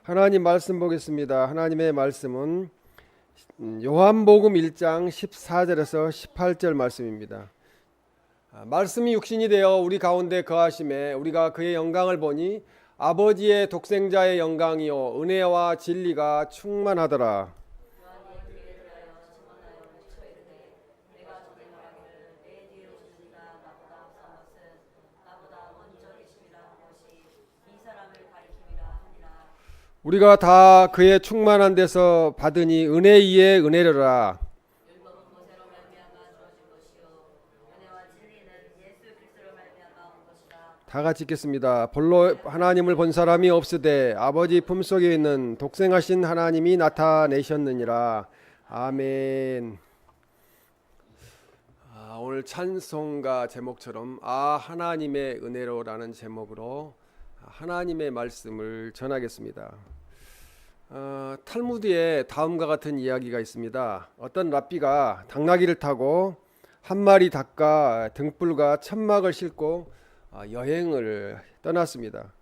하나님 말씀 보겠습니다. 하나님의 말씀은 요한복음 1장 14절에서 18절 말씀입니다. 말씀이 육신이 되어 우리 가운데 거하심에 우리가 그의 영광을 보니 아버지의 독생자의 영광이요 은혜와 진리가 충만하더라. 우리가 다 그의 충만한 데서 받으니 은혜 위에 은혜로라. 다 같이 읽겠습니다. 본로 하나님을 본 사람이 없으되 아버지 품속에 있는 독생하신 하나님이 나타내셨느니라. 아멘. 오늘 찬송가 제목처럼 하나님의 은혜로라는 제목으로 하나님의 말씀을 전하겠습니다. 탈무드에 다음과 같은 이야기가 있습니다. 어떤 랍비가 당나귀를 타고 한 마리 닭과 등불과 천막을 싣고 여행을 떠났습니다.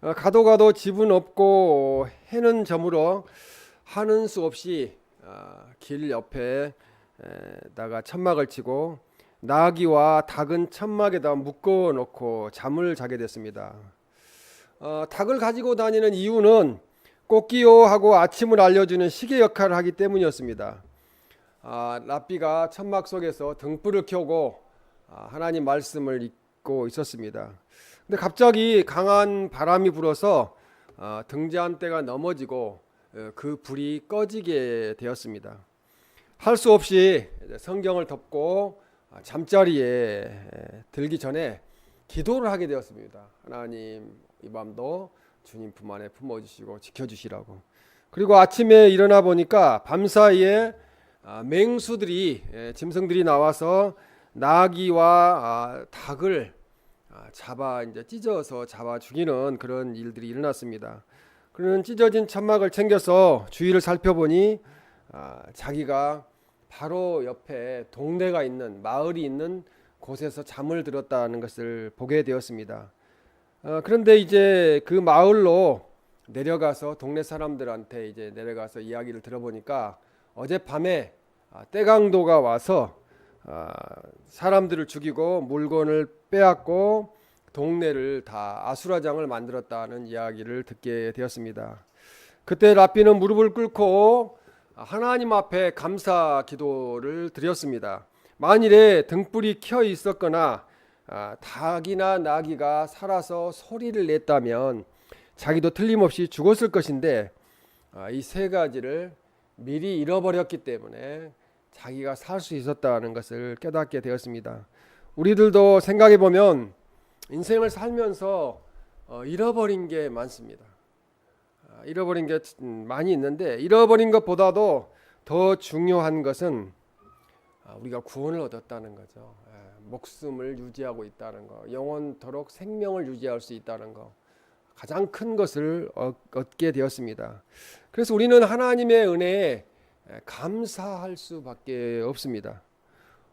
가도 집은 없고 해는 저물어 하는 수 없이 길 옆에다가 천막을 치고 나귀와 닭은 천막에다 묶어 놓고 잠을 자게 됐습니다. 닭을 가지고 다니는 이유는 꽃기요 하고 아침을 알려주는 시계 역할을 하기 때문이었습니다. 랍비가 천막 속에서 등불을 켜고 하나님 말씀을 읽고 있었습니다. 근데 갑자기 강한 바람이 불어서 등잔대가 넘어지고 그 불이 꺼지게 되었습니다. 할 수 없이 성경을 덮고 잠자리에 들기 전에 기도를 하게 되었습니다. 하나님, 이 밤도 주님 품 안에 품어주시고 지켜주시라고. 그리고 아침에 일어나 보니까 밤사이에 맹수들이 짐승들이 나와서 나귀와 닭을 잡아 이제 찢어서 잡아 죽이는 그런 일들이 일어났습니다. 그는 찢어진 천막을 챙겨서 주위를 살펴보니 자기가 바로 옆에 동네가 있는 마을이 있는 곳에서 잠을 들었다는 것을 보게 되었습니다. 그런데 이제 그 마을로 내려가서 동네 사람들한테 이제 내려가서 이야기를 들어보니까 어젯밤에 떼강도가 와서 사람들을 죽이고 물건을 빼앗고 동네를 다 아수라장을 만들었다는 이야기를 듣게 되었습니다. 그때 랍비는 무릎을 꿇고 하나님 앞에 감사 기도를 드렸습니다. 만일에 등불이 켜 있었거나 닭이나 나귀가 살아서 소리를 냈다면 자기도 틀림없이 죽었을 것인데 이 세 가지를 미리 잃어버렸기 때문에 자기가 살 수 있었다는 것을 깨닫게 되었습니다. 우리들도 생각해 보면 인생을 살면서 잃어버린 게 많습니다. 잃어버린 게 많이 있는데 잃어버린 것보다도 더 중요한 것은 우리가 구원을 얻었다는 거죠. 목숨을 유지하고 있다는 거, 영원토록 생명을 유지할 수 있다는 거, 가장 큰 것을 얻게 되었습니다. 그래서 우리는 하나님의 은혜에 감사할 수밖에 없습니다.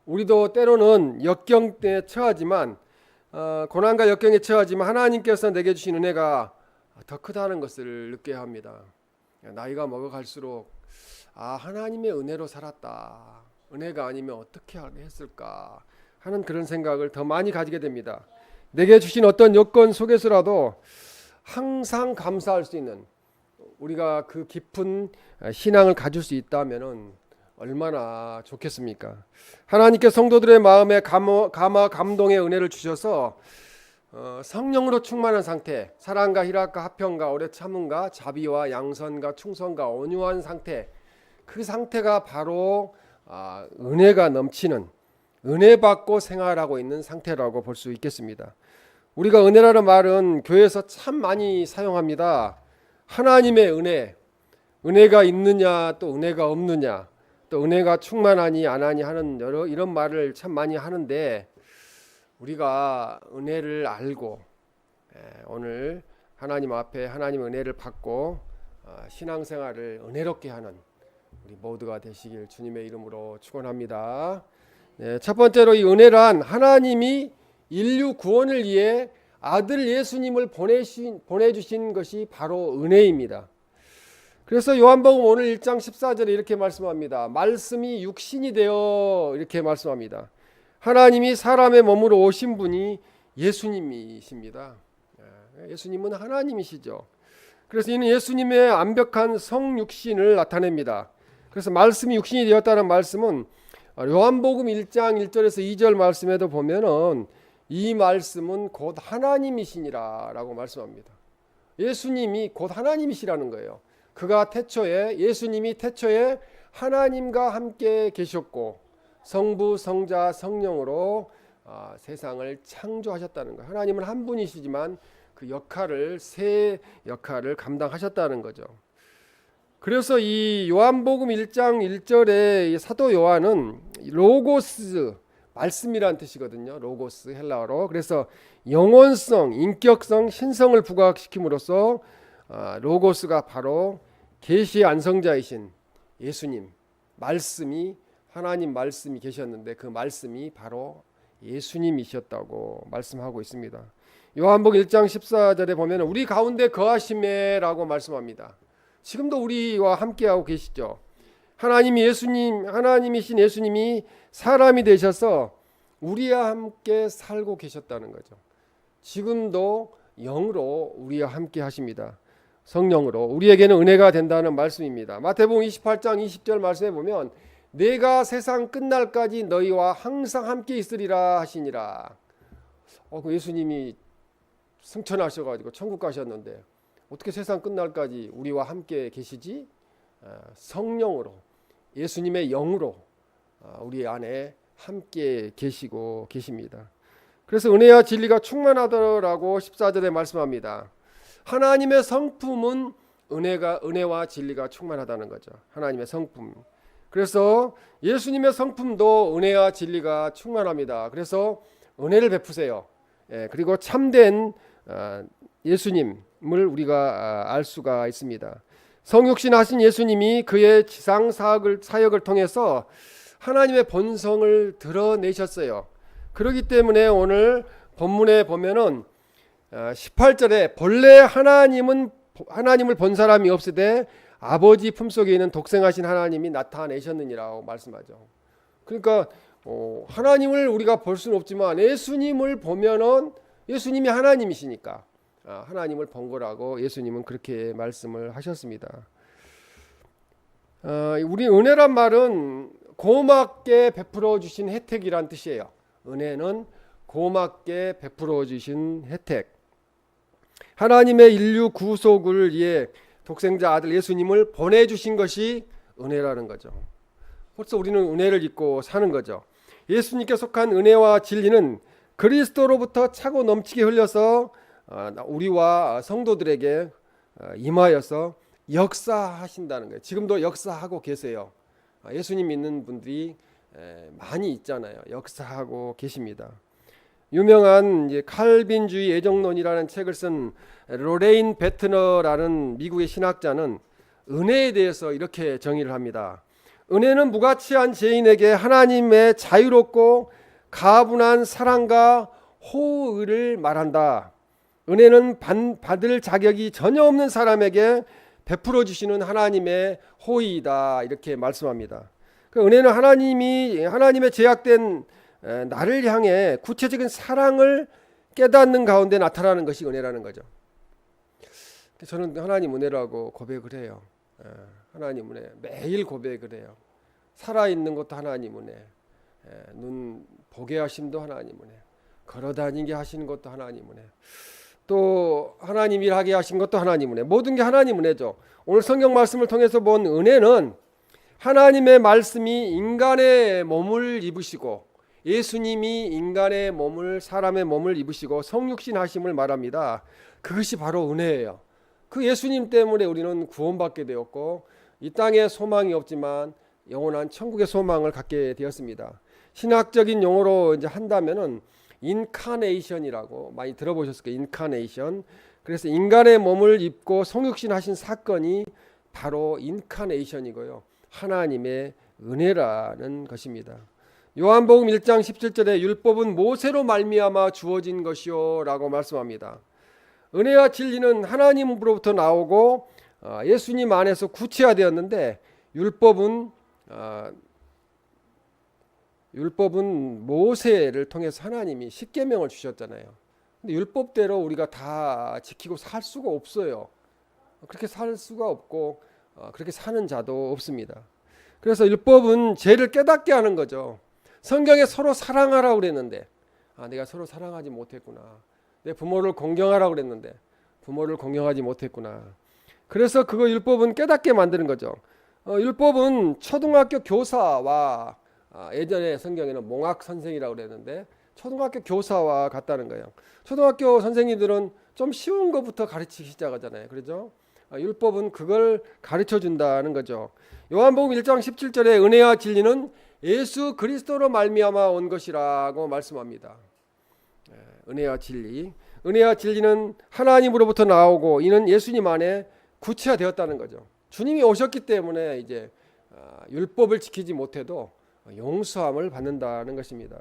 우리도 때로는 역경에 처하지만 고난과 역경에 처하지만 하나님께서 내게 주신 은혜가 더 크다는 것을 느껴야 합니다. 나이가 먹어갈수록 하나님의 은혜로 살았다, 은혜가 아니면 어떻게 했을까 하는 그런 생각을 더 많이 가지게 됩니다. 내게 주신 어떤 여건 속에서라도 항상 감사할 수 있는, 우리가 그 깊은 신앙을 가질 수 있다면 얼마나 좋겠습니까? 하나님께 성도들의 마음에 감동의 은혜를 주셔서 성령으로 충만한 상태, 사랑과 희락과 화평과 오래 참음과 자비와 양선과 충성과 온유한 상태, 그 상태가 바로 은혜가 넘치는, 은혜 받고 생활하고 있는 상태라고 볼 수 있겠습니다. 우리가 은혜라는 말은 교회에서 참 많이 사용합니다. 하나님의 은혜, 은혜가 있느냐 또 은혜가 없느냐, 또 은혜가 충만하니 안 하니 하는 이런 말을 참 많이 하는데, 우리가 은혜를 알고 오늘 하나님 앞에 하나님의 은혜를 받고 신앙생활을 은혜롭게 하는 우리 모두가 되시길 주님의 이름으로 축원합니다. 첫 번째로 이 은혜란 하나님이 인류 구원을 위해 아들 예수님을 보내주신 것이 바로 은혜입니다. 그래서 요한복음 오늘 1장 14절에 이렇게 말씀합니다. 말씀이 육신이 되어 이렇게 말씀합니다. 하나님이 사람의 몸으로 오신 분이 예수님이십니다. 예수님은 하나님이시죠. 그래서 이는 예수님의 완벽한 성육신을 나타냅니다. 그래서 말씀이 육신이 되었다는 말씀은 요한복음 1장 1절에서 2절 말씀에도 보면은 이 말씀은 곧 하나님이시니라 라고 말씀합니다. 예수님이 곧 하나님이시라는 거예요. 예수님이 태초에 하나님과 함께 계셨고 성부, 성자, 성령으로 세상을 창조하셨다는 거예요. 하나님은 한 분이시지만 그 세 역할을 감당하셨다는 거죠. 그래서 이 요한복음 1장 1절에 사도 요한은 로고스, 말씀이란 뜻이거든요. 로고스 헬라어로. 그래서 영원성, 인격성, 신성을 부각시킴으로써 로고스가 바로 계시의 안성자이신 예수님, 말씀이 하나님 말씀이 계셨는데 그 말씀이 바로 예수님이셨다고 말씀하고 있습니다. 요한복음 1장 14절에 보면 우리 가운데 거하심에라고 말씀합니다. 지금도 우리와 함께하고 계시죠. 하나님이신 예수님이 사람이 되셔서 우리와 함께 살고 계셨다는 거죠. 지금도 영으로 우리와 함께 하십니다. 성령으로 우리에게는 은혜가 된다는 말씀입니다. 마태복음 28장 20절 말씀에 보면 내가 세상 끝날까지 너희와 항상 함께 있으리라 하시니라. 그 예수님이 승천하셔가지고 천국 가셨는데 어떻게 세상 끝날까지 우리와 함께 계시지? 성령으로 예수님의 영으로 우리 안에 함께 계시고 계십니다. 그래서 은혜와 진리가 충만하더라고 14절에 말씀합니다. 하나님의 성품은 은혜와 진리가 충만하다는 거죠. 하나님의 성품. 그래서 예수님의 성품도 은혜와 진리가 충만합니다. 그래서 은혜를 베푸세요. 그리고 참된 예수님을 우리가 알 수가 있습니다. 성육신 하신 예수님이 그의 지상 사역을 통해서 하나님의 본성을 드러내셨어요. 그렇기 때문에 오늘 본문에 보면은 18절에 본래 하나님을 본 사람이 없으되 아버지 품속에 있는 독생하신 하나님이 나타내셨느니라고 말씀하죠. 그러니까 하나님을 우리가 볼 수는 없지만 예수님을 보면은 예수님이 하나님이시니까 하나님을 본 거라고 예수님은 그렇게 말씀을 하셨습니다. 우리 은혜란 말은 고맙게 베풀어 주신 혜택이란 뜻이에요. 은혜는 고맙게 베풀어 주신 혜택. 하나님의 인류 구속을 위해 독생자 아들 예수님을 보내주신 것이 은혜라는 거죠. 벌써 우리는 은혜를 입고 사는 거죠. 예수님께 속한 은혜와 진리는 그리스도로부터 차고 넘치게 흘려서 우리와 성도들에게 임하여서 역사하신다는 거예요. 지금도 역사하고 계세요. 예수님 믿는 분들이 많이 있잖아요. 역사하고 계십니다. 유명한 칼빈주의 애정론이라는 책을 쓴 로레인 베트너라는 미국의 신학자는 은혜에 대해서 이렇게 정의를 합니다. 은혜는 무가치한 죄인에게 하나님의 자유롭고 가분한 사랑과 호의를 말한다. 은혜는 받을 자격이 전혀 없는 사람에게 베풀어 주시는 하나님의 호의이다. 이렇게 말씀합니다. 은혜는 하나님의 제약된 나를 향해 구체적인 사랑을 깨닫는 가운데 나타나는 것이 은혜라는 거죠. 저는 하나님 은혜라고 고백을 해요. 하나님 은혜 매일 고백을 해요. 살아있는 것도 하나님 은혜, 눈 보게 하심도 하나님 은혜, 걸어다니게 하시는 것도 하나님 은혜, 또 하나님 일하게 하신 것도 하나님 은혜, 모든 게 하나님 은혜죠. 오늘 성경 말씀을 통해서 본 은혜는 하나님의 말씀이 인간의 몸을 입으시고 예수님이 인간의 몸을 사람의 몸을 입으시고 성육신 하심을 말합니다. 그것이 바로 은혜예요. 그 예수님 때문에 우리는 구원받게 되었고 이 땅에 소망이 없지만 영원한 천국의 소망을 갖게 되었습니다. 신학적인 용어로 이제 한다면은 인카네이션이라고 많이 들어보셨을 거예요. 인카네이션. 그래서 인간의 몸을 입고 성육신 하신 사건이 바로 인카네이션이고요. 하나님의 은혜라는 것입니다. 요한복음 1장 17절에 율법은 모세로 말미암아 주어진 것이요 라고 말씀합니다. 은혜와 진리는 하나님으로부터 나오고 예수님 안에서 구체화되었는데 율법은 모세를 통해서 하나님이 십계명을 주셨잖아요. 근데 율법대로 우리가 다 지키고 살 수가 없어요. 그렇게 살 수가 없고 그렇게 사는 자도 없습니다. 그래서 율법은 죄를 깨닫게 하는 거죠. 성경에 서로 사랑하라고 그랬는데 내가 서로 사랑하지 못했구나. 내 부모를 공경하라고 그랬는데 부모를 공경하지 못했구나. 그래서 그거 율법은 깨닫게 만드는 거죠. 율법은 초등학교 교사와 예전에 성경에는 몽학 선생이라고 그랬는데 초등학교 교사와 같다는 거예요. 초등학교 선생님들은 좀 쉬운 것부터 가르치기 시작하잖아요. 그렇죠? 율법은 그걸 가르쳐 준다는 거죠. 요한복음 1장 17절에 은혜와 진리는 예수 그리스도로 말미암아 온 것이라고 말씀합니다. 은혜와 진리. 은혜와 진리는 하나님으로부터 나오고 이는 예수님 안에 구체화되었다는 거죠. 주님이 오셨기 때문에 이제 율법을 지키지 못해도 용서함을 받는다는 것입니다.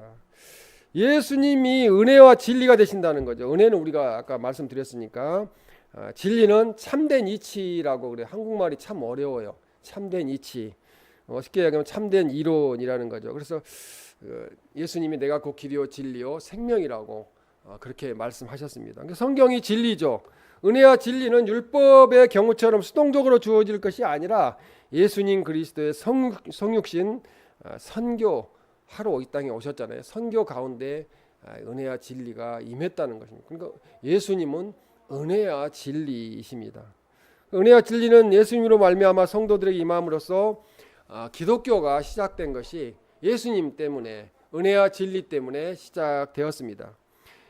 예수님이 은혜와 진리가 되신다는 거죠. 은혜는 우리가 아까 말씀드렸으니까 진리는 참된 이치라고 그래요. 한국말이 참 어려워요. 참된 이치. 쉽게 얘기하면 참된 이론이라는 거죠. 그래서 예수님이 내가 곧 길이요 진리요 생명이라고 그렇게 말씀하셨습니다. 그러니까 성경이 진리죠. 은혜와 진리는 율법의 경우처럼 수동적으로 주어질 것이 아니라 예수님 그리스도의 성육신 선교하러 이 땅에 오셨잖아요. 선교 가운데 은혜와 진리가 임했다는 것입니다. 그러니까 예수님은 은혜와 진리이십니다. 은혜와 진리는 예수님으로 말미암아 성도들에게 임함으로써 기독교가 시작된 것이 예수님 때문에 은혜와 진리 때문에 시작되었습니다.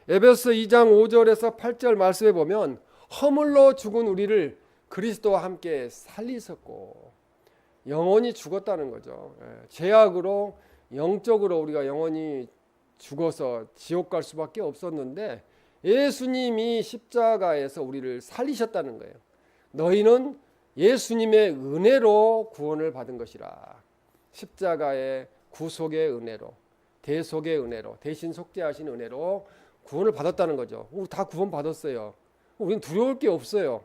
에베소 2장 5절에서 8절 말씀에 보면 허물로 죽은 우리를 그리스도와 함께 살리셨고 영원히 죽었다는 거죠. 죄악으로 영적으로 우리가 영원히 죽어서 지옥 갈 수밖에 없었는데 예수님이 십자가에서 우리를 살리셨다는 거예요. 너희는 예수님의 은혜로 구원을 받은 것이라. 십자가의 구속의 은혜로, 대속의 은혜로, 대신 속죄하신 은혜로 구원을 받았다는 거죠. 다 구원 받았어요. 우리는 두려울 게 없어요.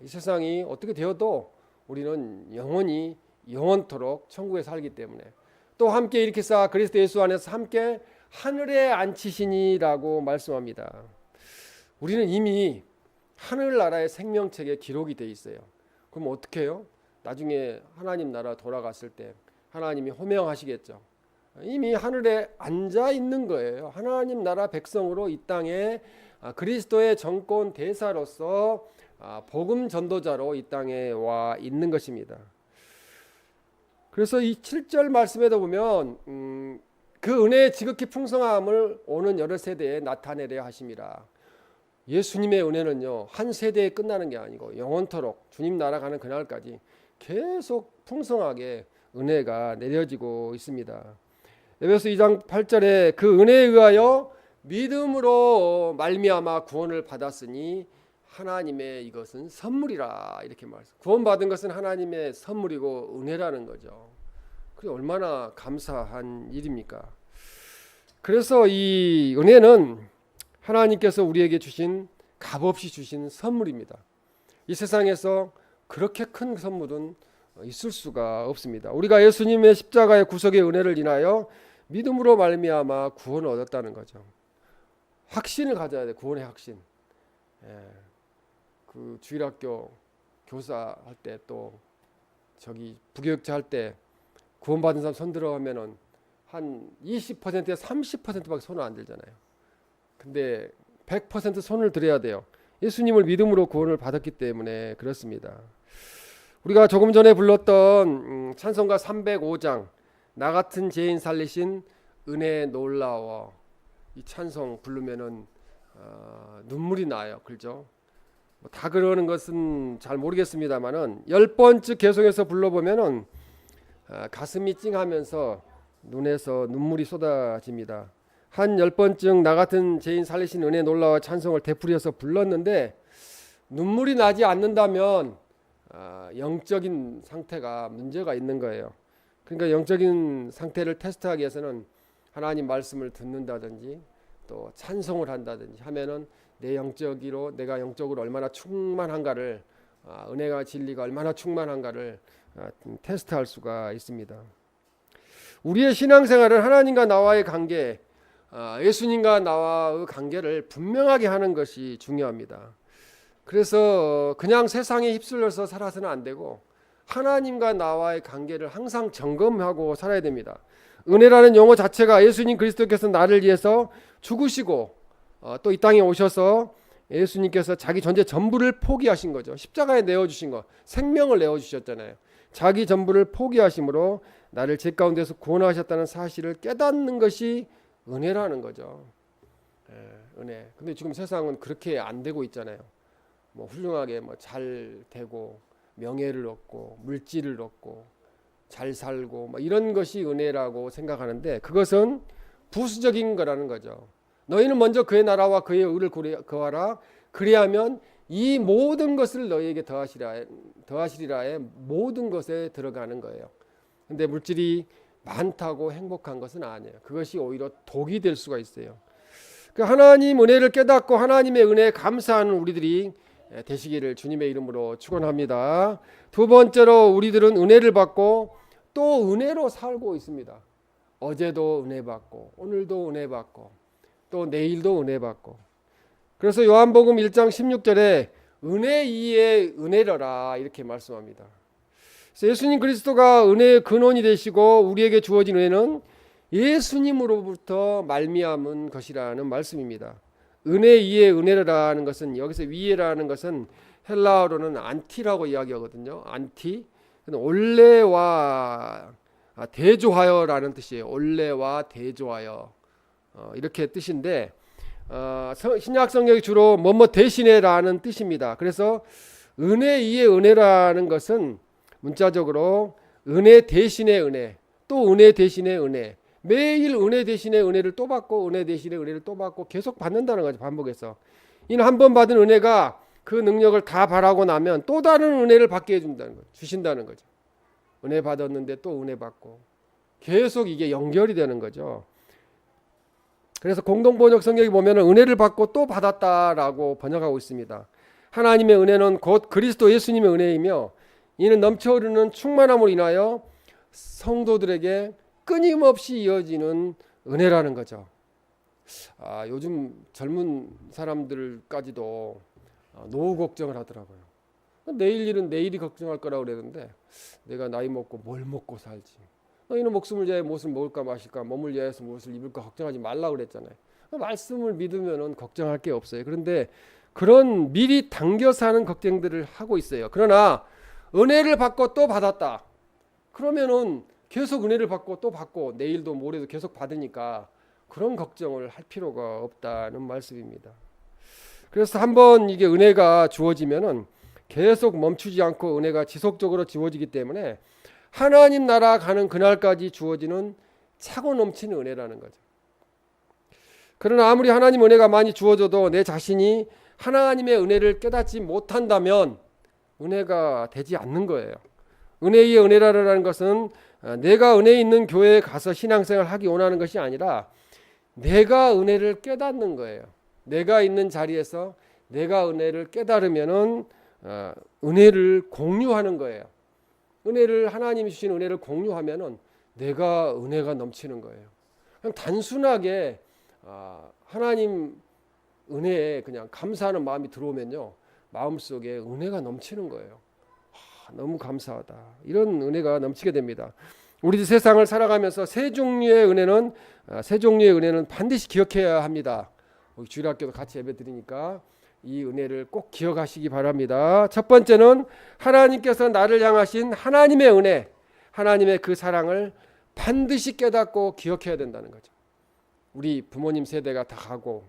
이 세상이 어떻게 되어도 우리는 영원히 영원토록 천국에 살기 때문에 또 함께 일으키사 그리스도 예수 안에서 함께 하늘에 앉히시니라고 말씀합니다. 우리는 이미 하늘나라의 생명책에 기록이 돼 있어요. 그럼 어떻게 해요? 나중에 하나님 나라 돌아갔을 때 하나님이 호명하시겠죠. 이미 하늘에 앉아 있는 거예요. 하나님 나라 백성으로 이 땅에 그리스도의 정권 대사로서 복음 전도자로 이 땅에 와 있는 것입니다. 그래서 이 7절 말씀에도 보면 그 은혜의 지극히 풍성함을 오는 여러 세대에 나타내려 하심이라. 예수님의 은혜는요 한 세대에 끝나는 게 아니고 영원토록 주님 나라 가는 그날까지 계속 풍성하게 은혜가 내려지고 있습니다. 에베소 2장 8절에 그 은혜에 의하여 믿음으로 말미암아 구원을 받았으니 하나님의 이것은 선물이라 이렇게 말씀. 구원받은 것은 하나님의 선물이고 은혜라는 거죠. 그게 얼마나 감사한 일입니까? 그래서 이 은혜는 하나님께서 우리에게 주신 값없이 주신 선물입니다. 이 세상에서 그렇게 큰 선물은 있을 수가 없습니다. 우리가 예수님의 십자가의 구속의 은혜를 인하여 믿음으로 말미암아 구원을 얻었다는 거죠. 확신을 가져야 돼. 구원의 확신. 그 주일학교 교사 할 때 또 저기 부교육자 할 때 구원받은 사람 손 들어 하면은 한 20%에 30%밖에 손을 안 들잖아요. 근데 100% 손을 들어야 돼요. 예수님을 믿음으로 구원을 받았기 때문에 그렇습니다. 우리가 조금 전에 불렀던 찬송가 305장 나 같은 죄인 살리신 은혜 놀라워 이 찬송 부르면은 눈물이 나요. 그렇죠? 다 그러는 것은 잘 모르겠습니다만은 10번쯤 계속해서 불러보면은 가슴이 찡하면서 눈에서 눈물이 쏟아집니다. 한 10번쯤 나 같은 죄인 살리신 은혜 놀라워 찬송을 되풀이해서 불렀는데 눈물이 나지 않는다면 영적인 상태가 문제가 있는 거예요. 그러니까 영적인 상태를 테스트하기 위해서는 하나님 말씀을 듣는다든지 또 찬송을 한다든지 하면은 내가 영적으로 얼마나 충만한가를, 은혜가 진리가 얼마나 충만한가를 테스트할 수가 있습니다. 우리의 신앙생활은 하나님과 나와의 관계, 예수님과 나와의 관계를 분명하게 하는 것이 중요합니다. 그래서 그냥 세상에 휩쓸려서 살아서는 안 되고 하나님과 나와의 관계를 항상 점검하고 살아야 됩니다. 은혜라는 용어 자체가 예수님 그리스도께서 나를 위해서 죽으시고 또 이 땅에 오셔서 예수님께서 자기 존재 전부를 포기하신 거죠. 십자가에 내어주신 거, 생명을 내어주셨잖아요. 자기 전부를 포기하심으로 나를 죄 가운데서 구원하셨다는 사실을 깨닫는 것이 은혜라는 거죠. 은혜. 근데 지금 세상은 그렇게 안 되고 있잖아요. 뭐 훌륭하게 뭐 잘 되고 명예를 얻고 물질을 얻고 잘 살고 뭐 이런 것이 은혜라고 생각하는데 그것은 부수적인 거라는 거죠. 너희는 먼저 그의 나라와 그의 의를 구하라. 그리하면 이 모든 것을 너희에게 더하시리라의 모든 것에 들어가는 거예요. 근데 물질이 많다고 행복한 것은 아니에요. 그것이 오히려 독이 될 수가 있어요. 그 하나님 은혜를 깨닫고 하나님의 은혜에 감사하는 우리들이 되시기를 주님의 이름으로 축원합니다. 두 번째로 우리들은 은혜를 받고 또 은혜로 살고 있습니다. 어제도 은혜 받고 오늘도 은혜 받고 또 내일도 은혜 받고. 그래서 요한복음 1장 16절에 은혜 위에 은혜로라 이렇게 말씀합니다. 그래서 예수님 그리스도가 은혜의 근원이 되시고 우리에게 주어진 은혜는 예수님으로부터 말미암은 것이라는 말씀입니다. 은혜 위에 은혜라는 것은 여기서 위에라는 것은 헬라어로는 안티라고 이야기하거든요. 안티. 올레와 대조하여라는 뜻이에요. 올레와 대조하여 이렇게 뜻인데 신약 성경이 주로 뭐뭐 대신해라는 뜻입니다. 그래서 은혜 위에 은혜라는 것은 문자적으로 은혜 대신의 은혜, 또 은혜 대신의 은혜, 매일 은혜 대신의 은혜를 또 받고 은혜 대신의 은혜를 또 받고 계속 받는다는 거죠. 반복해서. 이는 한 번 받은 은혜가 그 능력을 다 바라고 나면 또 다른 은혜를 받게 해준다는 거죠. 주신다는 거죠. 은혜 받았는데 또 은혜 받고 계속 이게 연결이 되는 거죠. 그래서 공동번역 성경에 보면 은혜를 받고 또 받았다라고 번역하고 있습니다. 하나님의 은혜는 곧 그리스도 예수님의 은혜이며 이는 넘쳐흐르는 충만함으로 인하여 성도들에게 끊임없이 이어지는 은혜라는 거죠. 요즘 젊은 사람들까지도 노후 걱정을 하더라고요. 내일 일은 내일이 걱정할 거라고 그랬는데 내가 나이 먹고 뭘 먹고 살지. 너희는 목숨을 위하여 무엇을 먹을까 마실까 몸을 위하여서 무엇을 입을까 걱정하지 말라고 그랬잖아요. 말씀을 믿으면 걱정할 게 없어요. 그런데 그런 미리 당겨 사는 걱정들을 하고 있어요. 그러나 은혜를 받고 또 받았다. 그러면은 계속 은혜를 받고 또 받고 내일도 모레도 계속 받으니까 그런 걱정을 할 필요가 없다는 말씀입니다. 그래서 한번 이게 은혜가 주어지면은 계속 멈추지 않고 은혜가 지속적으로 주어지기 때문에 하나님 나라 가는 그날까지 주어지는 차고 넘치는 은혜라는 거죠. 그러나 아무리 하나님 은혜가 많이 주어져도 내 자신이 하나님의 은혜를 깨닫지 못한다면 은혜가 되지 않는 거예요. 은혜의 은혜라는 것은 내가 은혜 있는 교회에 가서 신앙생활 하기 원하는 것이 아니라 내가 은혜를 깨닫는 거예요. 내가 있는 자리에서 내가 은혜를 깨달으면은 은혜를 공유하는 거예요. 은혜를 하나님이 주신 은혜를 공유하면은 내가 은혜가 넘치는 거예요. 그냥 단순하게 하나님 은혜에 그냥 감사하는 마음이 들어오면요 마음속에 은혜가 넘치는 거예요. 너무 감사하다. 이런 은혜가 넘치게 됩니다. 우리 세상을 살아가면서 세 종류의 은혜는 반드시 기억해야 합니다. 주일학교도 같이 예배 드리니까 이 은혜를 꼭 기억하시기 바랍니다. 첫 번째는 하나님께서 나를 향하신 하나님의 은혜, 하나님의 그 사랑을 반드시 깨닫고 기억해야 된다는 거죠. 우리 부모님 세대가 다 가고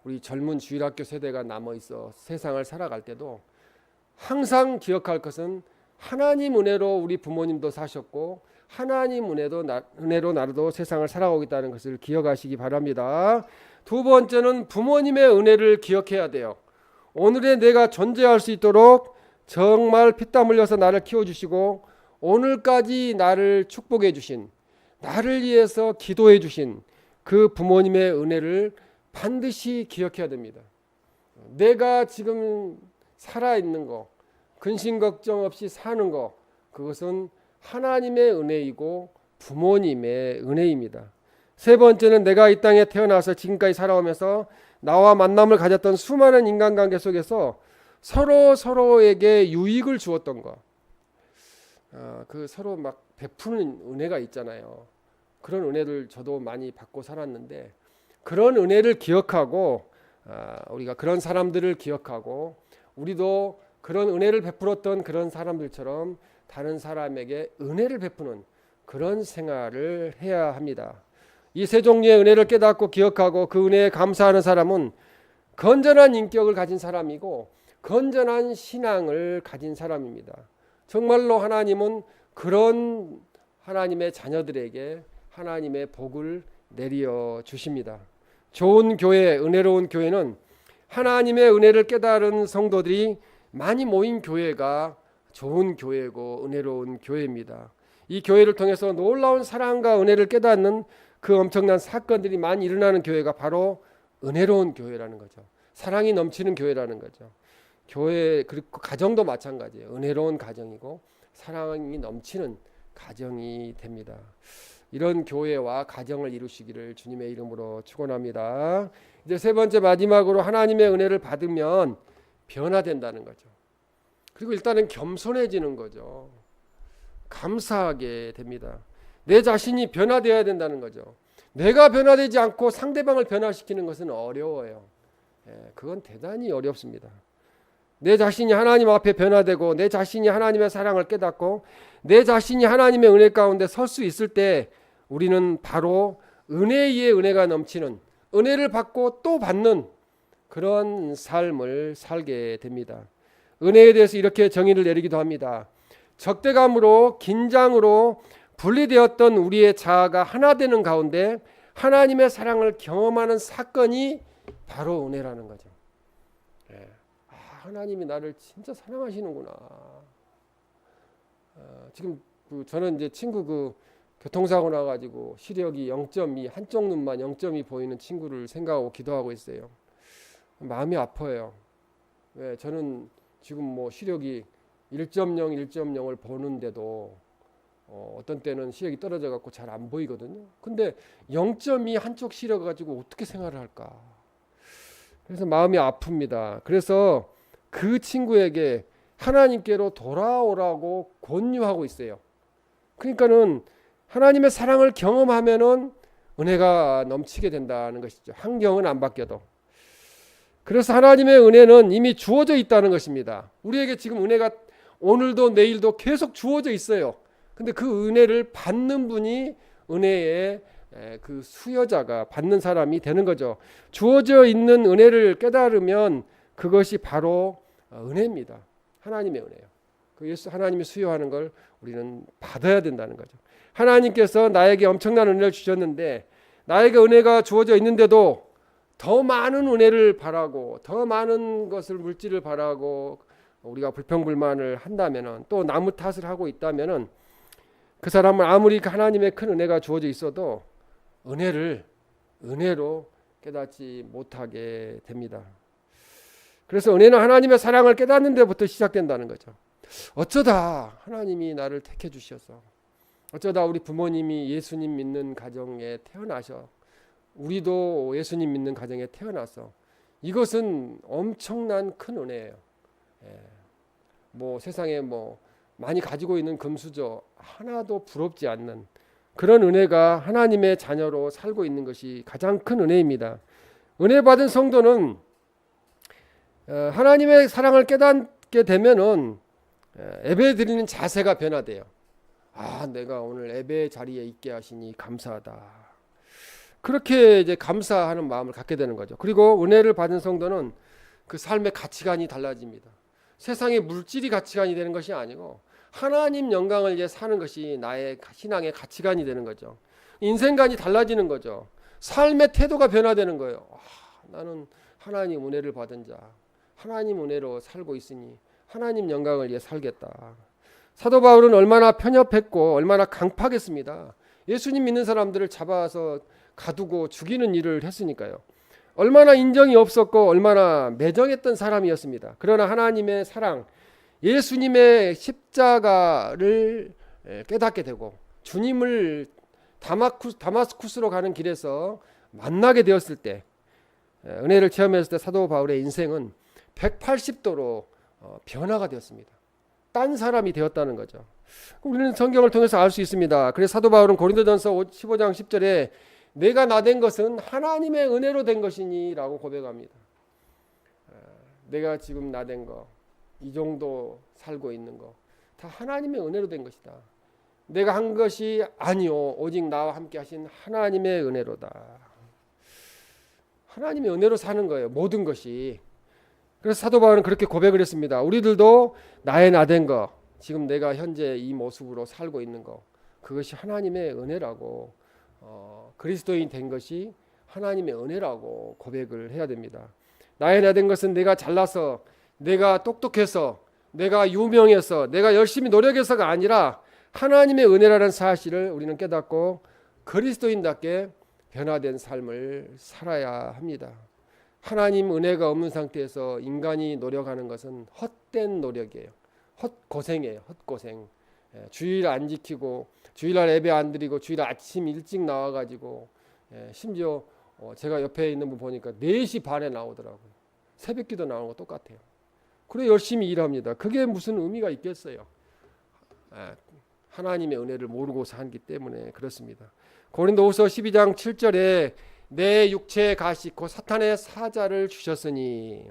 우리 젊은 주일학교 세대가 남아있어 세상을 살아갈 때도 항상 기억할 것은 하나님 은혜로 우리 부모님도 사셨고 하나님 은혜로 나도 세상을 살아오겠다는 것을 기억하시기 바랍니다. 두 번째는 부모님의 은혜를 기억해야 돼요. 오늘의 내가 존재할 수 있도록 정말 피땀 흘려서 나를 키워주시고 오늘까지 나를 축복해 주신, 나를 위해서 기도해 주신 그 부모님의 은혜를 반드시 기억해야 됩니다. 내가 지금 살아있는 거, 근심 걱정 없이 사는 거, 그것은 하나님의 은혜이고 부모님의 은혜입니다. 세 번째는 내가 이 땅에 태어나서 지금까지 살아오면서 나와 만남을 가졌던 수많은 인간관계 속에서 서로에게 유익을 주었던 것. 그 서로 막 베푸는 은혜가 있잖아요. 그런 은혜를 저도 많이 받고 살았는데, 그런 은혜를 기억하고 우리가 그런 사람들을 기억하고 우리도 그런 은혜를 베풀었던 그런 사람들처럼 다른 사람에게 은혜를 베푸는 그런 생활을 해야 합니다. 이 세 종류의 은혜를 깨닫고 기억하고 그 은혜에 감사하는 사람은 건전한 인격을 가진 사람이고 건전한 신앙을 가진 사람입니다. 정말로 하나님은 그런 하나님의 자녀들에게 하나님의 복을 내려 주십니다. 좋은 교회, 은혜로운 교회는 하나님의 은혜를 깨달은 성도들이 많이 모인 교회가 좋은 교회고 은혜로운 교회입니다. 이 교회를 통해서 놀라운 사랑과 은혜를 깨닫는 그 엄청난 사건들이 많이 일어나는 교회가 바로 은혜로운 교회라는 거죠. 사랑이 넘치는 교회라는 거죠. 교회, 그리고 가정도 마찬가지예요. 은혜로운 가정이고 사랑이 넘치는 가정이 됩니다. 이런 교회와 가정을 이루시기를 주님의 이름으로 축원합니다. 이제 세 번째, 마지막으로 하나님의 은혜를 받으면 변화된다는 거죠. 그리고 일단은 겸손해지는 거죠. 감사하게 됩니다. 내 자신이 변화되어야 된다는 거죠. 내가 변화되지 않고 상대방을 변화시키는 것은 어려워요. 그건 대단히 어렵습니다. 내 자신이 하나님 앞에 변화되고 내 자신이 하나님의 사랑을 깨닫고 내 자신이 하나님의 은혜 가운데 설 수 있을 때 우리는 바로 은혜 위에 은혜가 넘치는, 은혜를 받고 또 받는 그런 삶을 살게 됩니다. 은혜에 대해서 이렇게 정의를 내리기도 합니다. 적대감으로, 긴장으로 분리되었던 우리의 자아가 하나 되는 가운데 하나님의 사랑을 경험하는 사건이 바로 은혜라는 거죠. 하나님이 나를 진짜 사랑하시는구나. 지금 저는 이제 친구 교통사고 나가지고 시력이 0.2, 한쪽 눈만 0.2 보이는 친구를 생각하고 기도하고 있어요. 마음이 아파요. 저는 지금 뭐 시력이 1.0을 보는데도 어떤 때는 시력이 떨어져 갖고 잘 안 보이거든요. 근데 0.2 한쪽 시력 가지고 어떻게 생활을 할까? 그래서 마음이 아픕니다. 그래서 그 친구에게 하나님께로 돌아오라고 권유하고 있어요. 그러니까는 하나님의 사랑을 경험하면은 은혜가 넘치게 된다는 것이죠. 환경은 안 바뀌어도. 그래서 하나님의 은혜는 이미 주어져 있다는 것입니다. 우리에게 지금 은혜가 오늘도 내일도 계속 주어져 있어요. 근데 그 은혜를 받는 분이 은혜의 그 수여자가, 받는 사람이 되는 거죠. 주어져 있는 은혜를 깨달으면 그것이 바로 은혜입니다. 하나님의 은혜예요. 그 예수 하나님이 수여하는 걸 우리는 받아야 된다는 거죠. 하나님께서 나에게 엄청난 은혜를 주셨는데 나에게 은혜가 주어져 있는데도 더 많은 은혜를 바라고 더 많은 것을, 물질을 바라고 우리가 불평불만을 한다면은, 또 나무 탓을 하고 있다면은 그 사람은 아무리 하나님의 큰 은혜가 주어져 있어도 은혜로 깨닫지 못하게 됩니다. 그래서 은혜는 하나님의 사랑을 깨닫는 데부터 시작된다는 거죠. 어쩌다 하나님이 나를 택해 주셔서, 어쩌다 우리 부모님이 예수님 믿는 가정에 태어나셔, 우리도 예수님 믿는 가정에 태어나서, 이것은 엄청난 큰 은혜예요. 뭐 세상에 뭐 많이 가지고 있는 금수저 하나도 부럽지 않는 그런 은혜가 하나님의 자녀로 살고 있는 것이 가장 큰 은혜입니다. 은혜 받은 성도는 하나님의 사랑을 깨닫게 되면은 예배 드리는 자세가 변화돼요. 내가 오늘 예배 자리에 있게 하시니 감사하다. 그렇게 이제 감사하는 마음을 갖게 되는 거죠. 그리고 은혜를 받은 성도는 그 삶의 가치관이 달라집니다. 세상의 물질이 가치관이 되는 것이 아니고 하나님 영광을 위해 사는 것이 나의 신앙의 가치관이 되는 거죠. 인생관이 달라지는 거죠. 삶의 태도가 변화되는 거예요. 나는 하나님 은혜를 받은 자, 하나님 은혜로 살고 있으니 하나님 영광을 위해 살겠다. 사도 바울은 얼마나 편협했고 얼마나 강팍했습니다. 예수님 믿는 사람들을 잡아서 가두고 죽이는 일을 했으니까요. 얼마나 인정이 없었고 얼마나 매정했던 사람이었습니다. 그러나 하나님의 사랑, 예수님의 십자가를 깨닫게 되고 주님을 다마스쿠스로 가는 길에서 만나게 되었을 때, 은혜를 체험했을 때 사도 바울의 인생은 180도로 변화가 되었습니다. 딴 사람이 되었다는 거죠. 우리는 성경을 통해서 알 수 있습니다. 그래서 사도 바울은 고린도전서 15장 10절에 내가 나 된 것은 하나님의 은혜로 된 것이니 라고 고백합니다. 내가 지금 나 된 거, 이 정도 살고 있는 거 다 하나님의 은혜로 된 것이다. 내가 한 것이 아니요 오직 나와 함께 하신 하나님의 은혜로다. 하나님의 은혜로 사는 거예요, 모든 것이. 그래서 사도 바울은 그렇게 고백을 했습니다. 우리들도 나의 나 된 거, 지금 내가 현재 이 모습으로 살고 있는 거, 그것이 하나님의 은혜라고, 그리스도인 된 것이 하나님의 은혜라고 고백을 해야 됩니다. 나의 나 된 것은 내가 잘나서, 내가 똑똑해서, 내가 유명해서, 내가 열심히 노력해서가 아니라 하나님의 은혜라는 사실을 우리는 깨닫고 그리스도인답게 변화된 삶을 살아야 합니다. 하나님 은혜가 없는 상태에서 인간이 노력하는 것은 헛된 노력이에요. 헛고생이에요. 헛고생. 주일 안 지키고 주일날 예배 안 드리고 주일날 아침 일찍 나와가지고, 심지어 제가 옆에 있는 분 보니까 4시 반에 나오더라고요. 새벽기도 나오는 거 똑같아요. 그래 열심히 일합니다. 그게 무슨 의미가 있겠어요. 하나님의 은혜를 모르고 살기 때문에 그렇습니다. 고린도후서 12장 7절에 내 육체의 가시 곧 사탄의 사자를 주셨으니,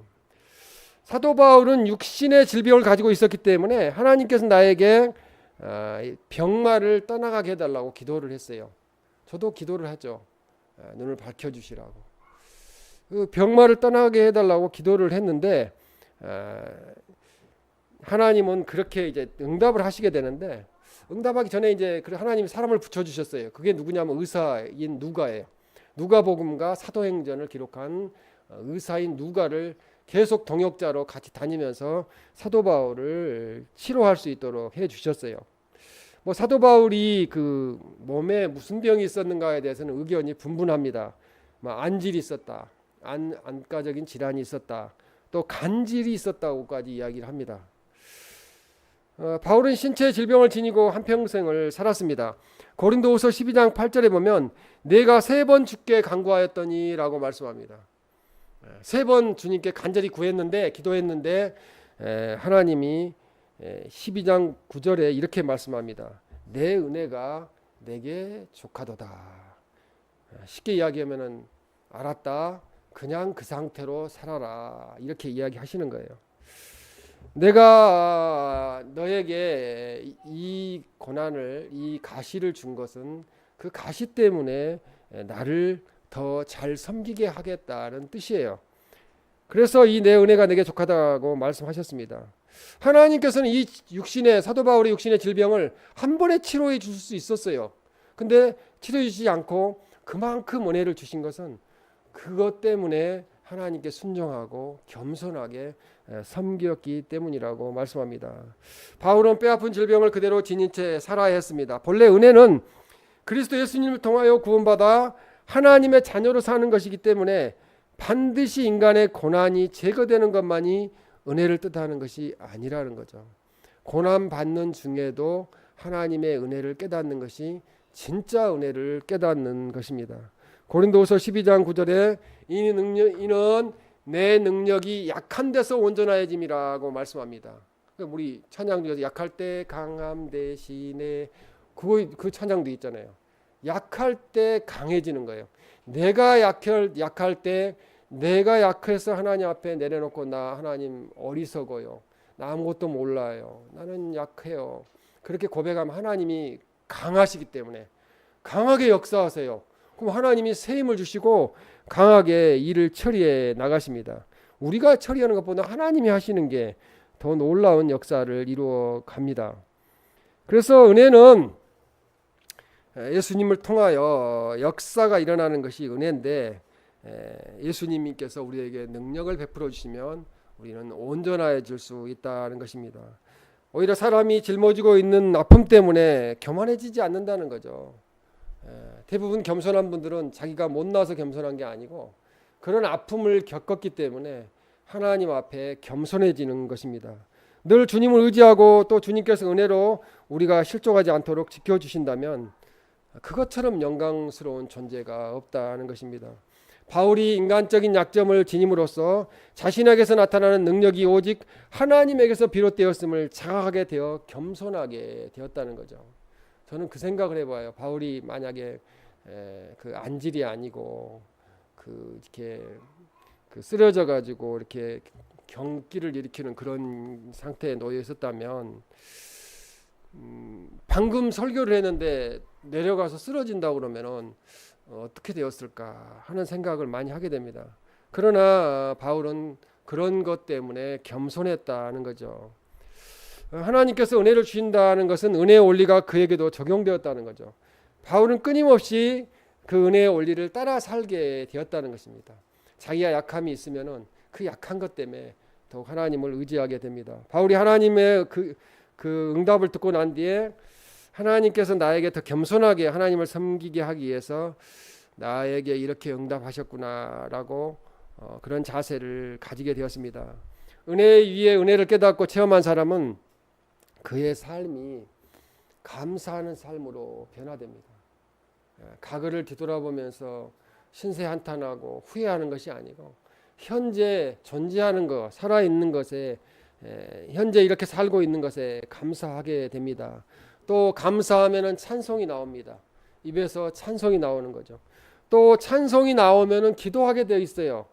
사도 바울은 육신의 질병을 가지고 있었기 때문에 하나님께서 나에게 병마를 떠나가게 해달라고 기도를 했어요. 저도 기도를 하죠. 눈을 밝혀주시라고. 그 병마를 떠나게 해달라고 기도를 했는데, 하나님은 그렇게 이제 응답을 하시게 되는데, 응답하기 전에 이제 하나님이 사람을 붙여주셨어요. 그게 누구냐면 의사인 누가예요. 누가복음과 사도행전을 기록한 의사인 누가를 계속 동역자로 같이 다니면서 사도 바울을 치료할 수 있도록 해 주셨어요. 사도 바울이 그 몸에 무슨 병이 있었는가에 대해서는 의견이 분분합니다. 안질이 있었다, 안과적인 질환이 있었다, 또 간질이 있었다고까지 이야기를 합니다. 바울은 신체의 질병을 지니고 한평생을 살았습니다. 고린도후서 12장 8절에 보면 내가 3번 주께 간구하였더니 라고 말씀합니다. 3번 주님께 간절히 구했는데, 기도했는데, 하나님이 12장 9절에 이렇게 말씀합니다. 내 은혜가 내게 족하도다. 쉽게 이야기하면 알았다, 그냥 그 상태로 살아라, 이렇게 이야기하시는 거예요. 내가 너에게 이 고난을, 이 가시를 준 것은 그 가시 때문에 나를 더 잘 섬기게 하겠다는 뜻이에요. 그래서 이 내 은혜가 내게 족하다고 말씀하셨습니다. 하나님께서는 이 육신의, 사도 바울의 육신의 질병을 한 번에 치료해 주실 수 있었어요. 근데 치료해 주시지 않고 그만큼 은혜를 주신 것은 그것 때문에 하나님께 순종하고 겸손하게 섬겼기 때문이라고 말씀합니다. 바울은 뼈아픈 질병을 그대로 지닌 채 살아야 했습니다. 본래 은혜는 그리스도 예수님을 통하여 구원받아 하나님의 자녀로 사는 것이기 때문에 반드시 인간의 고난이 제거되는 것만이 은혜를 뜻하는 것이 아니라는 거죠. 고난 받는 중에도 하나님의 은혜를 깨닫는 것이 진짜 은혜를 깨닫는 것입니다. 고린도후서 12장 9절에 이는 내 능력이 약한 데서 온전하여짐이라고 말씀합니다. 우리 찬양 중에서 약할 때 강함 대신에 그 찬양도 있잖아요. 약할 때 강해지는 거예요. 내가 약할 때, 내가 약해서 하나님 앞에 내려놓고 나 하나님 어리석어요, 나 아무것도 몰라요, 나는 약해요, 그렇게 고백하면 하나님이 강하시기 때문에 강하게 역사하세요. 그럼 하나님이 새 힘을 주시고 강하게 일을 처리해 나가십니다. 우리가 처리하는 것보다 하나님이 하시는 게 더 놀라운 역사를 이루어 갑니다. 그래서 은혜는 예수님을 통하여 역사가 일어나는 것이 은혜인데, 예수님께서 우리에게 능력을 베풀어 주시면 우리는 온전해질 수 있다는 것입니다. 오히려 사람이 짊어지고 있는 아픔 때문에 교만해지지 않는다는 거죠. 대부분 겸손한 분들은 자기가 못나서 겸손한 게 아니고 그런 아픔을 겪었기 때문에 하나님 앞에 겸손해지는 것입니다. 늘 주님을 의지하고 또 주님께서 은혜로 우리가 실족하지 않도록 지켜주신다면 그것처럼 영광스러운 존재가 없다는 것입니다. 바울이 인간적인 약점을 지님으로써 자신에게서 나타나는 능력이 오직 하나님에게서 비롯되었음을 자각하게 되어 겸손하게 되었다는 거죠. 저는 그 생각을 해봐요. 바울이 만약에 그 안질이 아니고 이렇게 쓰러져 가지고 이렇게 경기를 일으키는 그런 상태에 놓여 있었다면 방금 설교를 했는데 내려가서 쓰러진다고 그러면은 어떻게 되었을까 하는 생각을 많이 하게 됩니다. 그러나 바울은 그런 것 때문에 겸손했다는 거죠. 하나님께서 은혜를 주신다는 것은 은혜의 원리가 그에게도 적용되었다는 거죠. 바울은 끊임없이 그 은혜의 원리를 따라 살게 되었다는 것입니다. 자기가 약함이 있으면은 그 약한 것 때문에 더욱 하나님을 의지하게 됩니다. 바울이 하나님의 그 응답을 듣고 난 뒤에 하나님께서 나에게 더 겸손하게 하나님을 섬기게 하기 위해서 나에게 이렇게 응답하셨구나라고 그런 자세를 가지게 되었습니다. 은혜 위에 은혜를 깨닫고 체험한 사람은 그의 삶이 감사하는 삶으로 변화됩니다. 과거를 뒤돌아보면서 신세한탄하고 후회하는 것이 아니고 현재 존재하는 것, 살아있는 것에 현재 이렇게 살고 있는 것에 감사하게 됩니다. 또 감사하면은 찬송이 나옵니다. 입에서 찬송이 나오는 거죠. 또 찬송이 나오면은 기도하게 되어 있어요.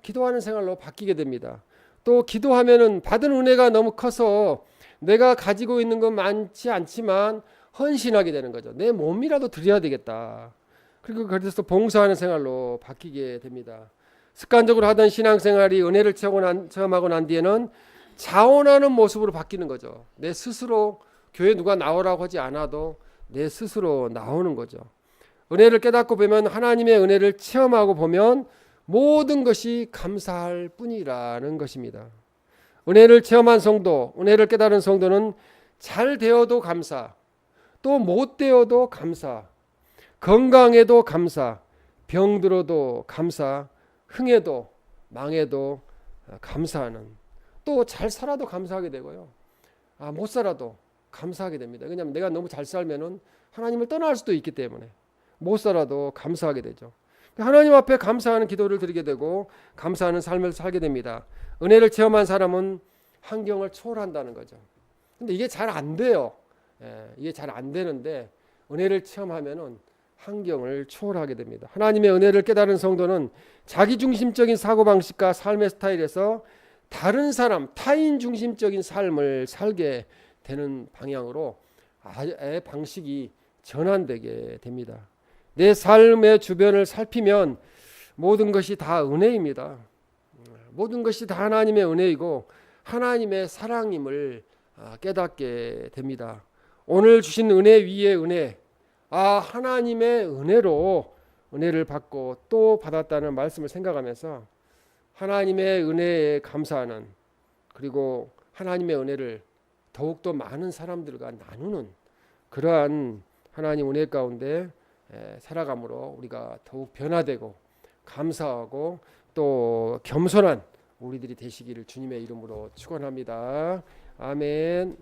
기도하는 생활로 바뀌게 됩니다. 또 기도하면은 받은 은혜가 너무 커서 내가 가지고 있는 건 많지 않지만 헌신하게 되는 거죠. 내 몸이라도 드려야 되겠다. 그리고 그래서 봉사하는 생활로 바뀌게 됩니다. 습관적으로 하던 신앙생활이 은혜를 체험하고 난 뒤에는 자원하는 모습으로 바뀌는 거죠. 내 스스로 교회 누가 나오라고 하지 않아도 내 스스로 나오는 거죠. 은혜를 깨닫고 보면 하나님의 은혜를 체험하고 보면 모든 것이 감사할 뿐이라는 것입니다. 은혜를 체험한 성도, 은혜를 깨달은 성도는 잘 되어도 감사, 또 못 되어도 감사, 건강해도 감사, 병들어도 감사, 흥해도 망해도 감사하는, 또 잘 살아도 감사하게 되고요. 못 살아도 감사하게 됩니다. 왜냐하면 내가 너무 잘 살면은 하나님을 떠날 수도 있기 때문에 못 살아도 감사하게 되죠. 하나님 앞에 감사하는 기도를 드리게 되고 감사하는 삶을 살게 됩니다. 은혜를 체험한 사람은 환경을 초월한다는 거죠. 근데 이게 잘 안 돼요. 이게 잘 안 되는데 은혜를 체험하면은 환경을 초월하게 됩니다. 하나님의 은혜를 깨달은 성도는 자기중심적인 사고방식과 삶의 스타일에서 다른 사람, 타인 중심적인 삶을 살게 되는 방향으로 아예 방식이 전환되게 됩니다. 내 삶의 주변을 살피면 모든 것이 다 은혜입니다. 모든 것이 다 하나님의 은혜이고 하나님의 사랑임을 깨닫게 됩니다. 오늘 주신 은혜 위에 은혜, 하나님의 은혜로 은혜를 받고 또 받았다는 말씀을 생각하면서 하나님의 은혜에 감사하는, 그리고 하나님의 은혜를 더욱더 많은 사람들과 나누는 그러한 하나님 은혜 가운데 살아감으로 우리가 더욱 변화되고 감사하고 또 겸손한 우리들이 되시기를 주님의 이름으로 축원합니다. 아멘.